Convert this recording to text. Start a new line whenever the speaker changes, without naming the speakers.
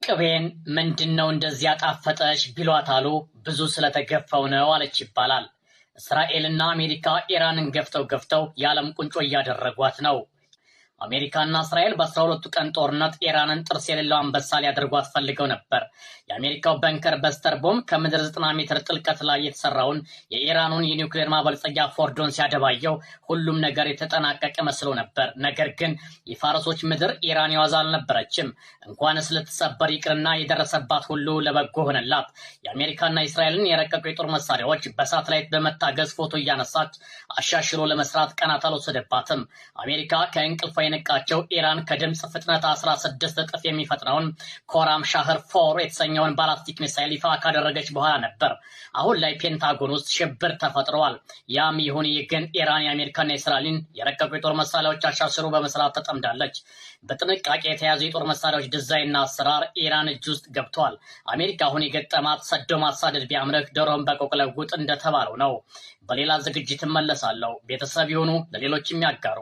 ቅቤን ምንድነው እንደዚህ ያጣፈጠሽ ቢሏት አሉ ብዙ ስለተገፈው ነው አለች ይባላል። እስራኤልና አሜሪካ ኢራንን ገፍተው የዓለም ቁንጮ እያደረጓት ነው። አሜሪካና እስራኤል በ12ቱ ቀን ጦርነት ኢራንን ጥርስ የሌለው አንበሳ ሊያደርጓት ፈልገው ነበር። የአሜሪካው በንከር በስተር ቦምብ ከምድር 90 ሜትር ጥልቀት ላይ የተሰራውን የኢራኑን የኒውክሌር ማበልጸጊያ ፎርዶን ሲያደባየው ሁሉም ነገር የተጠናቀቀ መስሎ ነበር። ነገር ግን የፋርሶች ምድር ኢራን የዋዛ አልነበረችም። እንኳንስ ልትሰበር ይቅርና የደረሰባት ሁሉ ለበጎ ሆነላት። የአሜሪካና የእስራኤልን የረቀቁ የጦር መሳሪያዎች በሳተላይት በመታገዝ ፎቶ እያነሳች አሻሽሎ ለመስራት ቀናት አልወሰደባትም። አሜሪካ ከእንቅልፏ የነቃቸው ኢራን ከድምፅ ፍጥነት 16 እጥፍ የሚፈጥነውን ኮራም ሻህር 4 የተሰኘውን ባላስቲክ ሚሳይል ይፋ ካደረገች በኋላ ነበር። አሁን ላይ ፔንታጎን ውስጥ ሽብር ተፈጥሯል። ያም ይሁን ይህ ግን ኢራን የአሜሪካና የእስራኤልን የረቀቁ የጦር መሳሪያዎች አሻሽሎ በመስራት ተጠምዳለች። በጥንቃቄ የተያዙ የጦር መሳሪያዎች ዲዛይንና አሰራር ኢራን እጅ ውስጥ ገብቷል። አሜሪካ አሁን የገጠማት ሰዶ ማሳደድ ቢያምርህ ዶሮን በቆቅ ለውጥ እንደተባለው ነው። በሌላ ዝግጅት እመለሳለሁ። ቤተሰብ ይሁኑ፣ ለሌሎች የሚያጋሩ